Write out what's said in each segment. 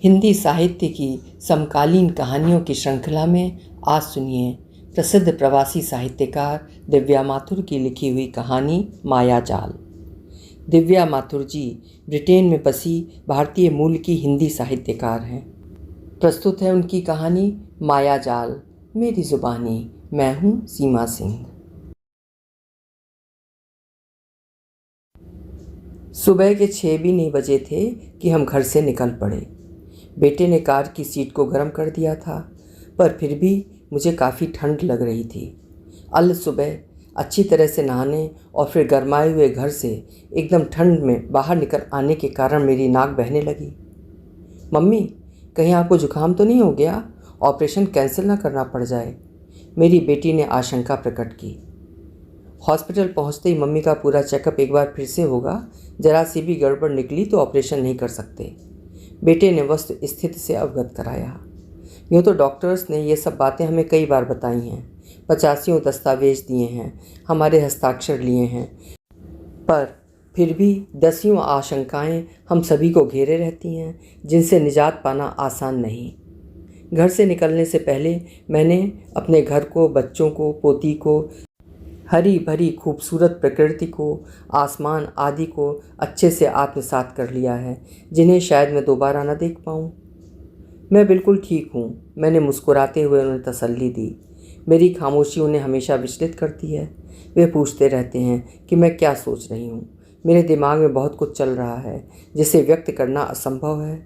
हिंदी साहित्य की समकालीन कहानियों की श्रृंखला में आज सुनिए प्रसिद्ध प्रवासी साहित्यकार दिव्या माथुर की लिखी हुई कहानी मायाजाल। दिव्या माथुर जी ब्रिटेन में बसी भारतीय मूल की हिंदी साहित्यकार हैं। प्रस्तुत है उनकी कहानी मायाजाल, मेरी जुबानी। मैं हूँ सीमा सिंह। सुबह के 6 भी नहीं बजे थे कि हम घर से निकल पड़े। बेटे ने कार की सीट को गर्म कर दिया था, पर फिर भी मुझे काफ़ी ठंड लग रही थी। अल सुबह अच्छी तरह से नहाने और फिर गरमाए हुए घर से एकदम ठंड में बाहर निकल आने के कारण मेरी नाक बहने लगी। मम्मी, कहीं आपको जुकाम तो नहीं हो गया? ऑपरेशन कैंसिल ना करना पड़ जाए, मेरी बेटी ने आशंका प्रकट की। हॉस्पिटल पहुंचते ही मम्मी का पूरा चेकअप एक बार फिर से होगा। जरा सी भी गड़बड़ निकली तो ऑपरेशन नहीं कर सकते, बेटे ने वस्तु स्थिति से अवगत कराया। यूँ तो डॉक्टर्स ने ये सब बातें हमें कई बार बताई हैं, 85 दस्तावेज दिए हैं, हमारे हस्ताक्षर लिए हैं, पर फिर भी 10 आशंकाएं हम सभी को घेरे रहती हैं, जिनसे निजात पाना आसान नहीं। घर से निकलने से पहले मैंने अपने घर को, बच्चों को, पोती को, हरी भरी खूबसूरत प्रकृति को, आसमान आदि को अच्छे से आत्मसात कर लिया है, जिन्हें शायद मैं दोबारा न देख पाऊँ। मैं बिल्कुल ठीक हूँ, मैंने मुस्कुराते हुए उन्हें तसल्ली दी। मेरी खामोशी उन्हें हमेशा विचलित करती है। वे पूछते रहते हैं कि मैं क्या सोच रही हूँ। मेरे दिमाग में बहुत कुछ चल रहा है जिसे व्यक्त करना असंभव है।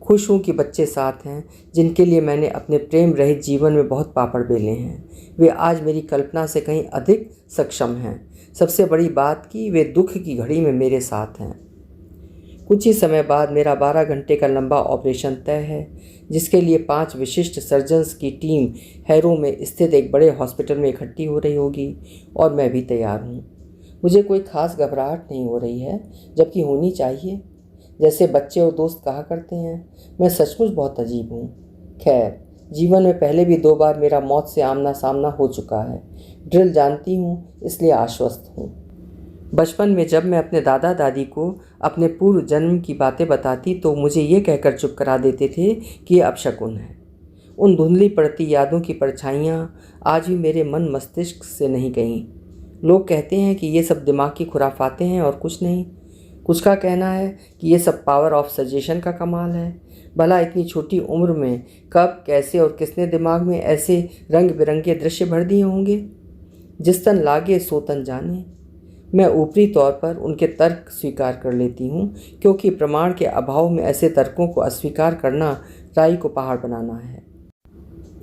खुश हूँ कि बच्चे साथ हैं, जिनके लिए मैंने अपने प्रेम रहित जीवन में बहुत पापड़ बेले हैं। वे आज मेरी कल्पना से कहीं अधिक सक्षम हैं। सबसे बड़ी बात कि वे दुख की घड़ी में मेरे साथ हैं। कुछ ही समय बाद मेरा 12 घंटे का लंबा ऑपरेशन तय है, जिसके लिए 5 विशिष्ट सर्जन्स की टीम हैरो में स्थित एक बड़े हॉस्पिटल में इकट्ठी हो रही होगी, और मैं भी तैयार हूँ। मुझे कोई खास घबराहट नहीं हो रही है, जबकि होनी चाहिए। जैसे बच्चे और दोस्त कहा करते हैं, मैं सचमुच बहुत अजीब हूँ। खैर, जीवन में पहले भी 2 बार मेरा मौत से आमना सामना हो चुका है। ड्रिल जानती हूँ, इसलिए आश्वस्त हूँ। बचपन में जब मैं अपने दादा दादी को अपने पूर्व जन्म की बातें बताती तो मुझे ये कहकर चुप करा देते थे कि ये अपशकुन है। उन धुंधली पड़ती यादों की परछाइयाँ आज भी मेरे मन मस्तिष्क से नहीं गईं। लोग कहते हैं कि ये सब दिमाग की खुराफातें हैं और कुछ नहीं। कुछ का कहना है कि ये सब पावर ऑफ सजेशन का कमाल है। भला इतनी छोटी उम्र में कब, कैसे और किसने दिमाग में ऐसे रंग बिरंगे दृश्य भर दिए होंगे? जिस तन लागे सो तन जाने। मैं ऊपरी तौर पर उनके तर्क स्वीकार कर लेती हूँ, क्योंकि प्रमाण के अभाव में ऐसे तर्कों को अस्वीकार करना राई को पहाड़ बनाना है।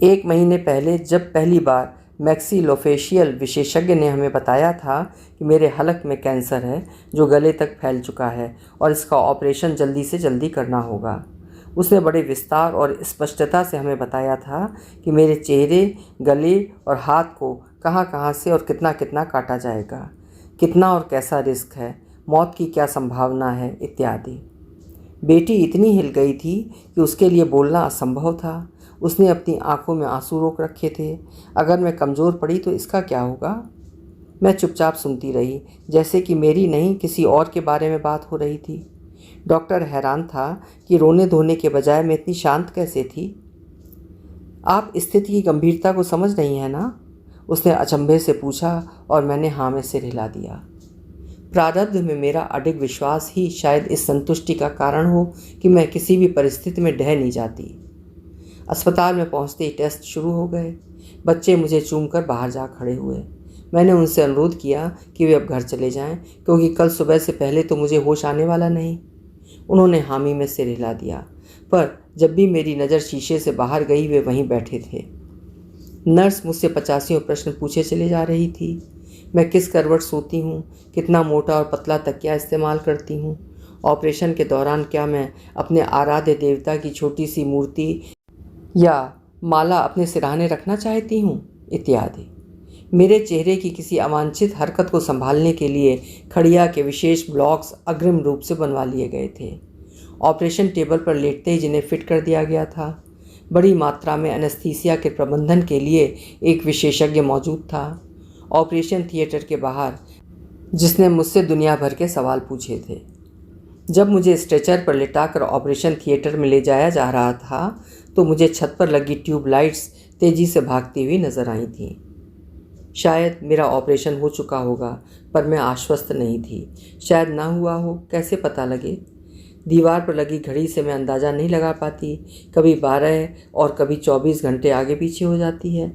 1 महीने पहले जब पहली बार मैक्सिलोफेशियल विशेषज्ञ ने हमें बताया था कि मेरे हलक में कैंसर है, जो गले तक फैल चुका है और इसका ऑपरेशन जल्दी से जल्दी करना होगा, उसने बड़े विस्तार और स्पष्टता से हमें बताया था कि मेरे चेहरे, गले और हाथ को कहाँ कहाँ से और कितना कितना काटा जाएगा, कितना और कैसा रिस्क है, मौत की क्या संभावना है, इत्यादि। बेटी इतनी हिल गई थी कि उसके लिए बोलना असंभव था। उसने अपनी आंखों में आंसू रोक रखे थे। अगर मैं कमज़ोर पड़ी तो इसका क्या होगा? मैं चुपचाप सुनती रही, जैसे कि मेरी नहीं किसी और के बारे में बात हो रही थी। डॉक्टर हैरान था कि रोने धोने के बजाय मैं इतनी शांत कैसे थी। आप स्थिति की गंभीरता को समझ रही हैं ना? उसने अचंभे से पूछा, और मैंने हाँ में सिर हिला दिया। प्रारब्ध में मेरा अडिग विश्वास ही शायद इस संतुष्टि का कारण हो कि मैं किसी भी परिस्थिति में ढह नहीं जाती। अस्पताल में पहुंचते ही टेस्ट शुरू हो गए। बच्चे मुझे चूमकर बाहर जा खड़े हुए। मैंने उनसे अनुरोध किया कि वे अब घर चले जाएं, क्योंकि कल सुबह से पहले तो मुझे होश आने वाला नहीं। उन्होंने हामी में सिर हिला दिया, पर जब भी मेरी नज़र शीशे से बाहर गई वे वहीं बैठे थे। नर्स मुझसे 85 प्रश्न पूछे चले जा रही थी। मैं किस करवट सोती हूँ, कितना मोटा और पतला तकिया इस्तेमाल करती हूँ, ऑपरेशन के दौरान क्या मैं अपने आराध्य देवता की छोटी सी मूर्ति या माला अपने सिरहाने रखना चाहती हूँ, इत्यादि। मेरे चेहरे की किसी अवांछित हरकत को संभालने के लिए खड़िया के विशेष ब्लॉक्स अग्रिम रूप से बनवा लिए गए थे। ऑपरेशन टेबल पर लेटते ही जिन्हें फिट कर दिया गया था। बड़ी मात्रा में एनेस्थीसिया के प्रबंधन के लिए एक विशेषज्ञ मौजूद था। ऑपरेशन थिएटर के बाहर जिसने मुझसे दुनिया भर के सवाल पूछे थे। जब मुझे स्ट्रेचर पर लिटाकर ऑपरेशन थिएटर में ले जाया जा रहा था तो मुझे छत पर लगी ट्यूबलाइट्स तेज़ी से भागती हुई नजर आई थीं। शायद मेरा ऑपरेशन हो चुका होगा, पर मैं आश्वस्त नहीं थी। शायद ना हुआ हो, कैसे पता लगे। दीवार पर लगी घड़ी से मैं अंदाज़ा नहीं लगा पाती, कभी 12 और कभी 24 घंटे आगे पीछे हो जाती है।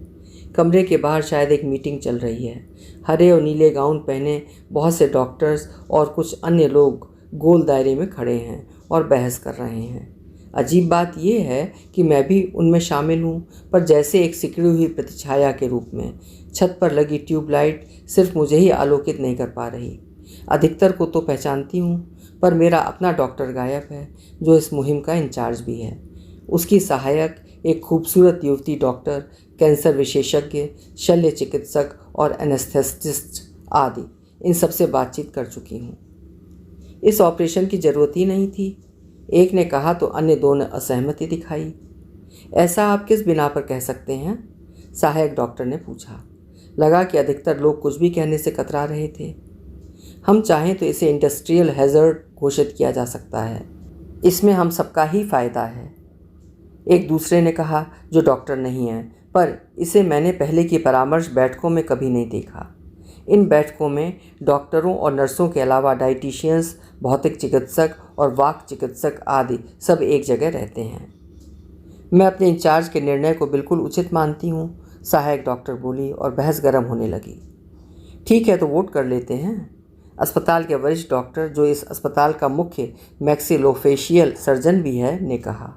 कमरे के बाहर शायद एक मीटिंग चल रही है। हरे और नीले गाउन पहने बहुत से डॉक्टर्स और कुछ अन्य लोग गोल दायरे में खड़े हैं और बहस कर रहे हैं। अजीब बात यह है कि मैं भी उनमें शामिल हूँ, पर जैसे एक सिकड़ी हुई प्रतिछाया के रूप में। छत पर लगी ट्यूबलाइट सिर्फ मुझे ही आलोकित नहीं कर पा रही। अधिकतर को तो पहचानती हूँ, पर मेरा अपना डॉक्टर गायब है, जो इस मुहिम का इंचार्ज भी है। उसकी सहायक एक खूबसूरत युवती डॉक्टर, कैंसर विशेषज्ञ, शल्य चिकित्सक और एनेस्थेसिस्ट आदि, इन सबसे बातचीत कर चुकी हूँ। इस ऑपरेशन की ज़रूरत ही नहीं थी, एक ने कहा तो अन्य दो ने असहमति दिखाई। ऐसा आप किस बिना पर कह सकते हैं? सहायक डॉक्टर ने पूछा। लगा कि अधिकतर लोग कुछ भी कहने से कतरा रहे थे। हम चाहें तो इसे इंडस्ट्रियल हैज़र्ड घोषित किया जा सकता है, इसमें हम सबका ही फ़ायदा है, एक दूसरे ने कहा जो डॉक्टर नहीं है। पर इसे मैंने पहले की परामर्श बैठकों में कभी नहीं देखा। इन बैठकों में डॉक्टरों और नर्सों के अलावा डाइटिशियंस, भौतिक चिकित्सक और वाक चिकित्सक आदि सब एक जगह रहते हैं। मैं अपने इंचार्ज के निर्णय को बिल्कुल उचित मानती हूँ, सहायक डॉक्टर बोली और बहस गर्म होने लगी। ठीक है, तो वोट कर लेते हैं, अस्पताल के वरिष्ठ डॉक्टर, जो इस अस्पताल का मुख्य मैक्सिलोफेशियल सर्जन भी है, ने कहा।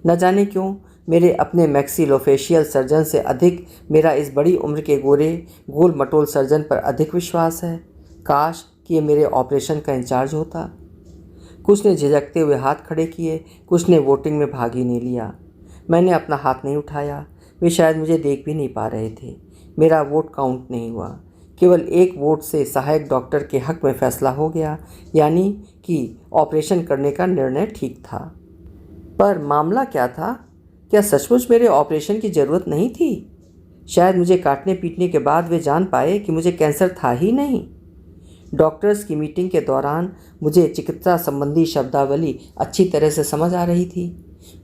न जाने क्यों मेरे अपने मैक्सिलोफेशियल सर्जन से अधिक मेरा इस बड़ी उम्र के गोरे गोल मटोल सर्जन पर अधिक विश्वास है। काश कि ये मेरे ऑपरेशन का इंचार्ज होता। कुछ ने झिझकते हुए हाथ खड़े किए, कुछ ने वोटिंग में भाग ही नहीं लिया। मैंने अपना हाथ नहीं उठाया, वे शायद मुझे देख भी नहीं पा रहे थे। मेरा वोट काउंट नहीं हुआ, केवल एक वोट से सहायक डॉक्टर के हक में फैसला हो गया, यानी कि ऑपरेशन करने का निर्णय ठीक था। पर मामला क्या था? क्या सचमुच मेरे ऑपरेशन की ज़रूरत नहीं थी? शायद मुझे काटने पीटने के बाद वे जान पाए कि मुझे कैंसर था ही नहीं। डॉक्टर्स की मीटिंग के दौरान मुझे चिकित्सा संबंधी शब्दावली अच्छी तरह से समझ आ रही थी।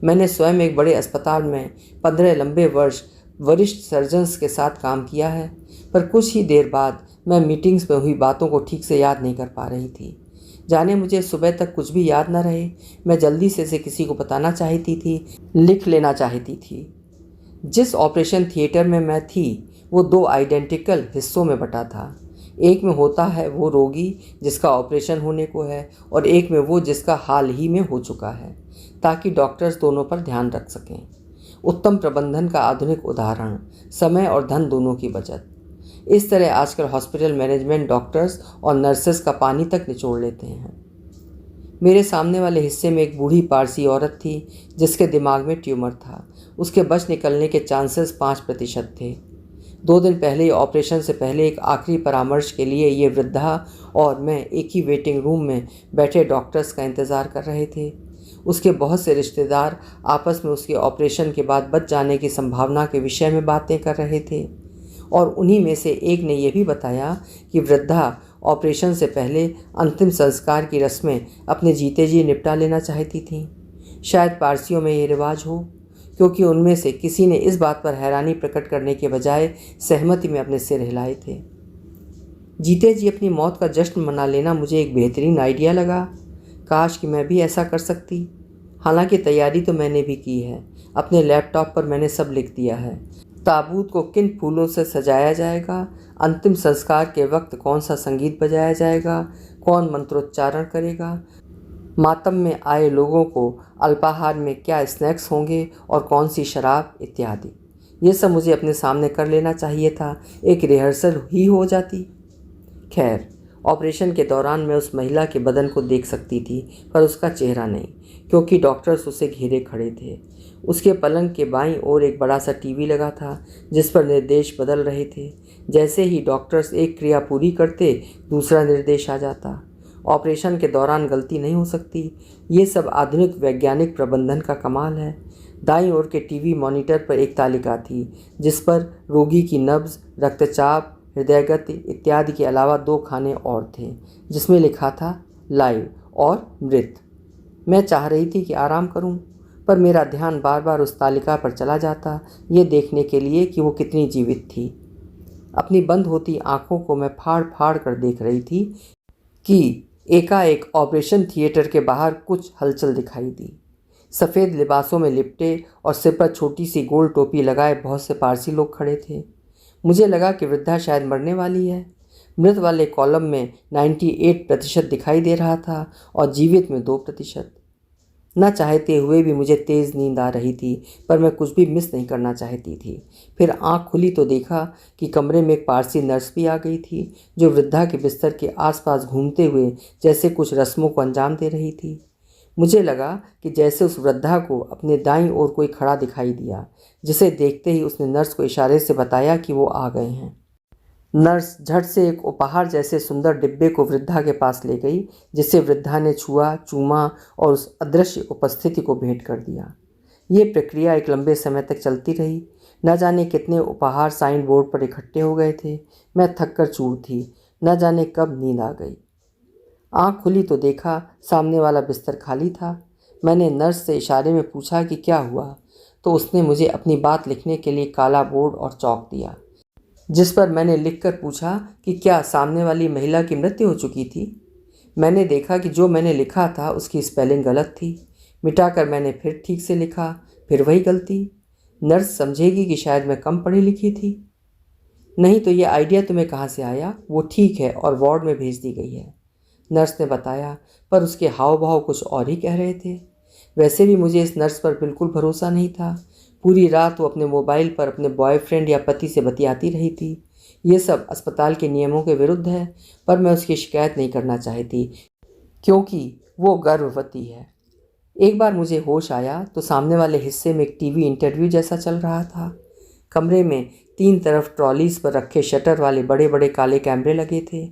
मैंने स्वयं एक बड़े अस्पताल में 15 लंबे वर्ष वरिष्ठ सर्जन्स के साथ काम किया है, पर कुछ ही देर बाद मैं मीटिंग्स में हुई बातों को ठीक से याद नहीं कर पा रही थी। जाने मुझे सुबह तक कुछ भी याद न रहे। मैं जल्दी से इसे किसी को बताना चाहती थी, लिख लेना चाहती थी। जिस ऑपरेशन थिएटर में मैं थी वो 2 आइडेंटिकल हिस्सों में बटा था। एक में होता है वो रोगी जिसका ऑपरेशन होने को है, और एक में वो जिसका हाल ही में हो चुका है, ताकि डॉक्टर्स दोनों पर ध्यान रख सकें। उत्तम प्रबंधन का आधुनिक उदाहरण, समय और धन दोनों की बचत। इस तरह आजकल हॉस्पिटल मैनेजमेंट डॉक्टर्स और नर्सेस का पानी तक निचोड़ लेते हैं। मेरे सामने वाले हिस्से में एक बूढ़ी पारसी औरत थी जिसके दिमाग में ट्यूमर था। उसके बच निकलने के चांसेस 5% थे। 2 दिन पहले ऑपरेशन से पहले एक आखिरी परामर्श के लिए ये वृद्धा और मैं एक ही वेटिंग रूम में बैठे डॉक्टर्स का इंतज़ार कर रहे थे। उसके बहुत से रिश्तेदार आपस में उसके ऑपरेशन के बाद बच जाने की संभावना के विषय में बातें कर रहे थे, और उन्हीं में से एक ने यह भी बताया कि वृद्धा ऑपरेशन से पहले अंतिम संस्कार की रस्में अपने जीते जी निपटा लेना चाहती थीं। शायद पारसियों में ये रिवाज हो, क्योंकि उनमें से किसी ने इस बात पर हैरानी प्रकट करने के बजाय सहमति में अपने सिर हिलाए थे। जीते जी अपनी मौत का जश्न मना लेना मुझे एक बेहतरीन आइडिया लगा। काश कि मैं भी ऐसा कर सकती। हालांकि तैयारी तो मैंने भी की है। अपने लैपटॉप पर मैंने सब लिख दिया है। ताबूत को किन फूलों से सजाया जाएगा, अंतिम संस्कार के वक्त कौन सा संगीत बजाया जाएगा, कौन मंत्रोच्चारण करेगा, मातम में आए लोगों को अल्पाहार में क्या स्नैक्स होंगे और कौन सी शराब इत्यादि। ये सब मुझे अपने सामने कर लेना चाहिए था, एक रिहर्सल ही हो जाती। खैर, ऑपरेशन के दौरान मैं उस महिला के बदन को देख सकती थी, पर उसका चेहरा नहीं, क्योंकि डॉक्टर्स उसे घेरे खड़े थे। उसके पलंग के बाईं ओर एक बड़ा सा टीवी लगा था जिस पर निर्देश बदल रहे थे। जैसे ही डॉक्टर्स एक क्रिया पूरी करते, दूसरा निर्देश आ जाता। ऑपरेशन के दौरान गलती नहीं हो सकती। ये सब आधुनिक वैज्ञानिक प्रबंधन का कमाल है। दाईं ओर के टीवी मॉनिटर पर एक तालिका थी जिस पर रोगी की नब्ज, रक्तचाप, हृदय गति इत्यादि के अलावा 2 खाने और थे जिसमें लिखा था लाइव और मृत। मैं चाह रही थी कि आराम करूं, पर मेरा ध्यान बार बार उस तालिका पर चला जाता, ये देखने के लिए कि वो कितनी जीवित थी। अपनी बंद होती आंखों को मैं फाड़ फाड़ कर देख रही थी कि एकाएक ऑपरेशन थिएटर के बाहर कुछ हलचल दिखाई दी। सफ़ेद लिबासों में लिपटे और सिर पर छोटी सी गोल टोपी लगाए बहुत से पारसी लोग खड़े थे। मुझे लगा कि वृद्धा शायद मरने वाली है। मृत वाले कॉलम में 98% दिखाई दे रहा था और जीवित में 2%। न चाहते हुए भी मुझे तेज़ नींद आ रही थी, पर मैं कुछ भी मिस नहीं करना चाहती थी। फिर आंख खुली तो देखा कि कमरे में एक पारसी नर्स भी आ गई थी, जो वृद्धा के बिस्तर के आसपास घूमते हुए जैसे कुछ रस्मों को अंजाम दे रही थी। मुझे लगा कि जैसे उस वृद्धा को अपने दाईं ओर कोई खड़ा दिखाई दिया, जिसे देखते ही उसने नर्स को इशारे से बताया कि वो आ गए हैं। नर्स झट से एक उपहार जैसे सुंदर डिब्बे को वृद्धा के पास ले गई, जिसे वृद्धा ने छुआ, चूमा और उस अदृश्य उपस्थिति को भेंट कर दिया। ये प्रक्रिया एक लंबे समय तक चलती रही। न जाने कितने उपहार साइन बोर्ड पर इकट्ठे हो गए थे। मैं थक कर चूर थी। न जाने कब नींद आ गई। आँख खुली तो देखा सामने वाला बिस्तर खाली था। मैंने नर्स से इशारे में पूछा कि क्या हुआ, तो उसने मुझे अपनी बात लिखने के लिए काला बोर्ड और चौक दिया, जिस पर मैंने लिखकर पूछा कि क्या सामने वाली महिला की मृत्यु हो चुकी थी। मैंने देखा कि जो मैंने लिखा था उसकी स्पेलिंग गलत थी। मिटाकर मैंने फिर ठीक से लिखा, फिर वही गलती। नर्स समझेगी कि शायद मैं कम पढ़ी लिखी थी। नहीं तो ये आइडिया तुम्हें कहाँ से आया? वो ठीक है और वार्ड में भेज दी गई है, नर्स ने बताया, पर उसके हाव भाव कुछ और ही कह रहे थे। वैसे भी मुझे इस नर्स पर बिल्कुल भरोसा नहीं था। पूरी रात वो अपने मोबाइल पर अपने बॉयफ्रेंड या पति से बतियाती रही थी। ये सब अस्पताल के नियमों के विरुद्ध है, पर मैं उसकी शिकायत नहीं करना चाहती, क्योंकि वो गर्भवती है। एक बार मुझे होश आया तो सामने वाले हिस्से में एक टीवी इंटरव्यू जैसा चल रहा था। कमरे में 3 तरफ ट्रॉलीज पर रखे शटर वाले बड़े बड़े काले कैमरे लगे थे।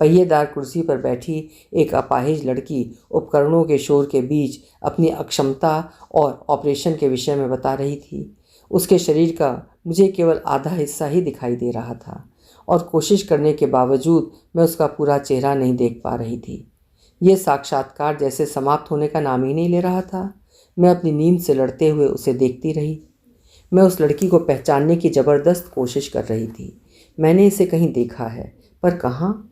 पहिएदार कुर्सी पर बैठी एक अपाहिज लड़की उपकरणों के शोर के बीच अपनी अक्षमता और ऑपरेशन के विषय में बता रही थी। उसके शरीर का मुझे केवल आधा हिस्सा ही दिखाई दे रहा था, और कोशिश करने के बावजूद मैं उसका पूरा चेहरा नहीं देख पा रही थी। ये साक्षात्कार जैसे समाप्त होने का नाम ही नहीं ले रहा था। मैं अपनी नींद से लड़ते हुए उसे देखती रही। मैं उस लड़की को पहचानने की ज़बरदस्त कोशिश कर रही थी। मैंने इसे कहीं देखा है, पर कहाँ?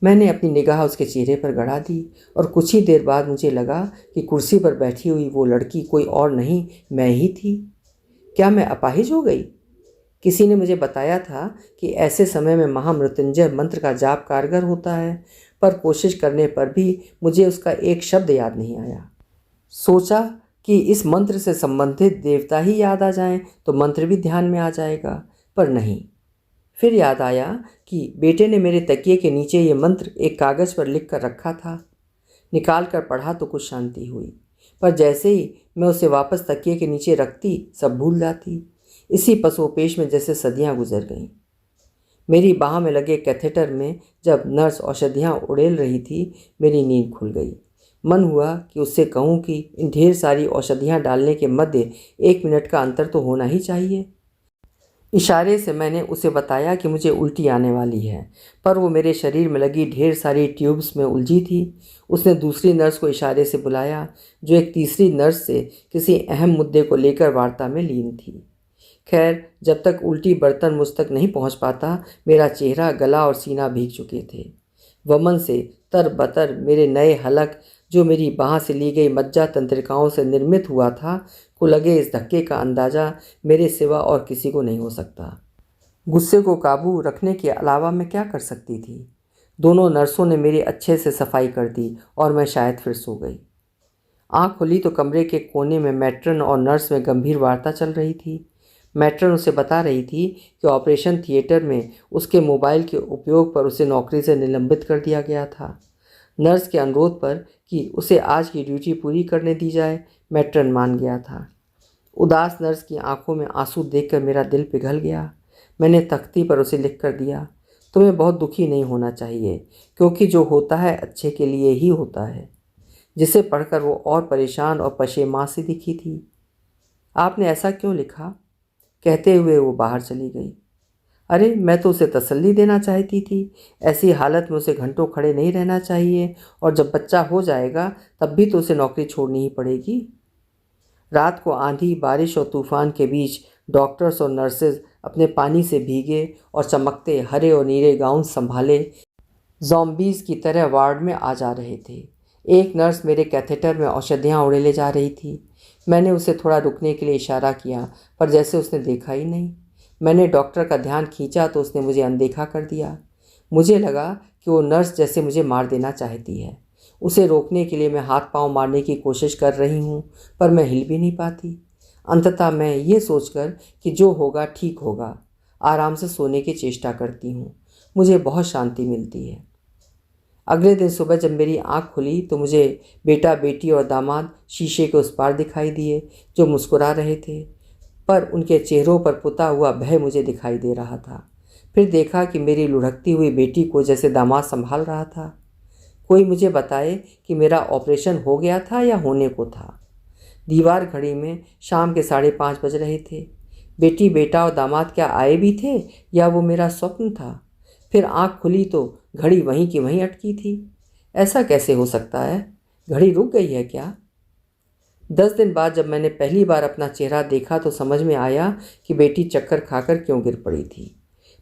मैंने अपनी निगाह उसके चेहरे पर गड़ा दी, और कुछ ही देर बाद मुझे लगा कि कुर्सी पर बैठी हुई वो लड़की कोई और नहीं, मैं ही थी। क्या मैं अपाहिज हो गई? किसी ने मुझे बताया था कि ऐसे समय में महामृत्युंजय मंत्र का जाप कारगर होता है, पर कोशिश करने पर भी मुझे उसका एक शब्द याद नहीं आया। सोचा कि इस मंत्र से संबंधित देवता ही याद आ जाएं तो मंत्र भी ध्यान में आ जाएगा, पर नहीं। फिर याद आया कि बेटे ने मेरे तकिए के नीचे ये मंत्र एक कागज़ पर लिख कर रखा था। निकाल कर पढ़ा तो कुछ शांति हुई, पर जैसे ही मैं उसे वापस तकिए के नीचे रखती सब भूल जाती। इसी पसोपेश में जैसे सदियां गुजर गईं। मेरी बाह में लगे कैथेटर में जब नर्स औषधियाँ उड़ेल रही थी, मेरी नींद खुल गई। मन हुआ कि उससे कहूँ कि इन ढेर सारी औषधियाँ डालने के मध्य 1 मिनट का अंतर तो होना ही चाहिए। इशारे से मैंने उसे बताया कि मुझे उल्टी आने वाली है, पर वो मेरे शरीर में लगी ढेर सारी ट्यूब्स में उलझी थी। उसने दूसरी नर्स को इशारे से बुलाया, जो एक तीसरी नर्स से किसी अहम मुद्दे को लेकर वार्ता में लीन थी। खैर, जब तक उल्टी बर्तन मुझ तक नहीं पहुंच पाता, मेरा चेहरा, गला और सीना भीग चुके थे। वमन से तरबतर मेरे नए हलक, जो मेरी बाह से ली गई मज्जा तंत्रिकाओं से निर्मित हुआ था, को लगे इस धक्के का अंदाज़ा मेरे सिवा और किसी को नहीं हो सकता। गुस्से को काबू रखने के अलावा मैं क्या कर सकती थी? दोनों नर्सों ने मेरी अच्छे से सफाई कर दी और मैं शायद फिर सो गई। आँख खुली तो कमरे के कोने में मैट्रन और नर्स में गंभीर वार्ता चल रही थी। मैट्रन उसे बता रही थी कि ऑपरेशन थिएटर में उसके मोबाइल के उपयोग पर उसे नौकरी से निलंबित कर दिया गया था। नर्स के अनुरोध पर कि उसे आज की ड्यूटी पूरी करने दी जाए, मैट्रन मान गया था। उदास नर्स की आंखों में आंसू देखकर मेरा दिल पिघल गया। मैंने तख्ती पर उसे लिख कर दिया, तुम्हें बहुत दुखी नहीं होना चाहिए, क्योंकि जो होता है अच्छे के लिए ही होता है। जिसे पढ़कर वो और परेशान और पशेमां सी दिखी थी। आपने ऐसा क्यों लिखा? कहते हुए वो बाहर चली गई। अरे मैं तो उसे तसल्ली देना चाहती थी। ऐसी हालत में उसे घंटों खड़े नहीं रहना चाहिए, और जब बच्चा हो जाएगा तब भी तो उसे नौकरी छोड़नी ही पड़ेगी। रात को आंधी, बारिश और तूफान के बीच डॉक्टर्स और नर्सेज अपने पानी से भीगे और चमकते हरे और नीले गाउन संभाले ज़ॉम्बीज़ की तरह वार्ड में आ जा रहे थे। एक नर्स मेरे कैथेटर में औषधियाँ उड़ेले जा रही थी। मैंने उसे थोड़ा रुकने के लिए इशारा किया, पर जैसे उसने देखा ही नहीं। मैंने डॉक्टर का ध्यान खींचा तो उसने मुझे अनदेखा कर दिया। मुझे लगा कि वो नर्स जैसे मुझे मार देना चाहती है। उसे रोकने के लिए मैं हाथ पांव मारने की कोशिश कर रही हूँ, पर मैं हिल भी नहीं पाती। अंततः मैं ये सोचकर कि जो होगा ठीक होगा, आराम से सोने की चेष्टा करती हूँ। मुझे बहुत शांति मिलती है। अगले दिन सुबह जब मेरी आंख खुली तो मुझे बेटा, बेटी और दामाद शीशे के उस पार दिखाई दिए, जो मुस्कुरा रहे थे, पर उनके चेहरों पर पुता हुआ भय मुझे दिखाई दे रहा था। फिर देखा कि मेरी लुढ़कती हुई बेटी को जैसे दामाद संभाल रहा था। कोई मुझे बताए कि मेरा ऑपरेशन हो गया था या होने को था। दीवार घड़ी में शाम के 5:30 बज रहे थे। बेटी, बेटा और दामाद क्या आए भी थे या वो मेरा स्वप्न था? फिर आंख खुली तो घड़ी वहीं की वहीं अटकी थी। ऐसा कैसे हो सकता है? घड़ी रुक गई है क्या? 10 दिन बाद जब मैंने पहली बार अपना चेहरा देखा तो समझ में आया कि बेटी चक्कर खाकर क्यों गिर पड़ी थी।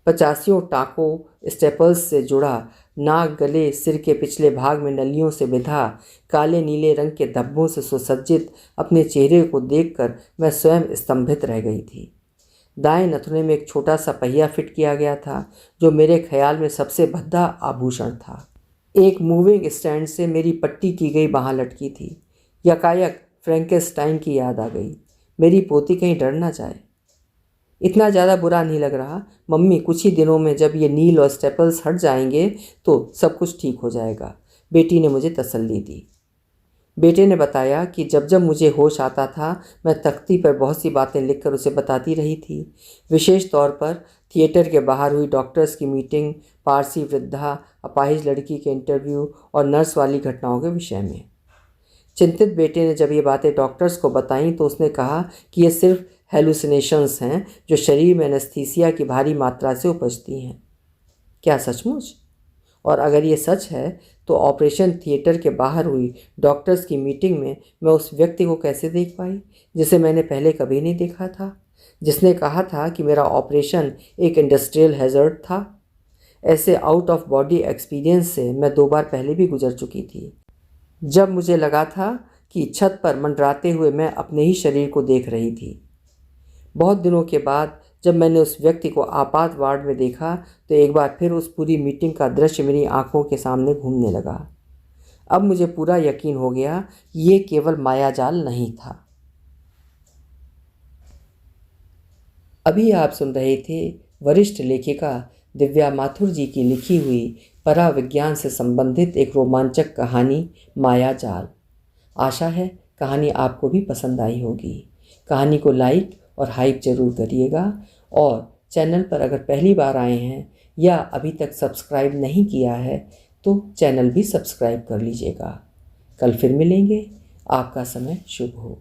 85 टाँकों, स्टेपल्स से जुड़ा, नाक, गले, सिर के पिछले भाग में नलियों से बिधा, काले नीले रंग के धब्बों से सुसज्जित अपने चेहरे को देखकर मैं स्वयं स्तंभित रह गई थी। दाएं नथुने में एक छोटा सा पहिया फिट किया गया था, जो मेरे ख्याल में सबसे भद्दा आभूषण था। एक मूविंग स्टैंड से मेरी पट्टी की गई बाँह लटकी थी। यकायक फ्रैंकेस्टाइन की याद आ गई। मेरी पोती कहीं डर ना जाए। इतना ज़्यादा बुरा नहीं लग रहा मम्मी, कुछ ही दिनों में जब ये नील और स्टेपल्स हट जाएंगे तो सब कुछ ठीक हो जाएगा, बेटी ने मुझे तसल्ली दी। बेटे ने बताया कि जब जब मुझे होश आता था मैं तख्ती पर बहुत सी बातें लिखकर उसे बताती रही थी, विशेष तौर पर थिएटर के बाहर हुई डॉक्टर्स की मीटिंग, पारसी वृद्धा, अपाहिज लड़की के इंटरव्यू और नर्स वाली घटनाओं के विषय में। चिंतित बेटे ने जब ये बातें डॉक्टर्स को बताईं तो उसने कहा कि ये सिर्फ हेलुसिनेशंस हैं, जो शरीर में एनेस्थीसिया की भारी मात्रा से उपजती हैं। क्या सचमुच? और अगर ये सच है तो ऑपरेशन थिएटर के बाहर हुई डॉक्टर्स की मीटिंग में मैं उस व्यक्ति को कैसे देख पाई जिसे मैंने पहले कभी नहीं देखा था, जिसने कहा था कि मेरा ऑपरेशन एक इंडस्ट्रियल हैज़र्ड था। ऐसे आउट ऑफ बॉडी एक्सपीरियंस से मैं 2 बार पहले भी गुजर चुकी थी, जब मुझे लगा था कि छत पर मंडराते हुए मैं अपने ही शरीर को देख रही थी। बहुत दिनों के बाद जब मैंने उस व्यक्ति को आपात वार्ड में देखा तो एक बार फिर उस पूरी मीटिंग का दृश्य मेरी आंखों के सामने घूमने लगा। अब मुझे पूरा यकीन हो गया कि ये केवल मायाजाल नहीं था। अभी आप सुन रहे थे वरिष्ठ लेखिका दिव्या माथुर जी की लिखी हुई पराविज्ञान से संबंधित एक रोमांचक कहानी मायाजाल। आशा है कहानी आपको भी पसंद आई होगी। कहानी को लाइक और हाइप जरूर करिएगा, और चैनल पर अगर पहली बार आए हैं या अभी तक सब्सक्राइब नहीं किया है तो चैनल भी सब्सक्राइब कर लीजिएगा। कल फिर मिलेंगे। आपका समय शुभ हो।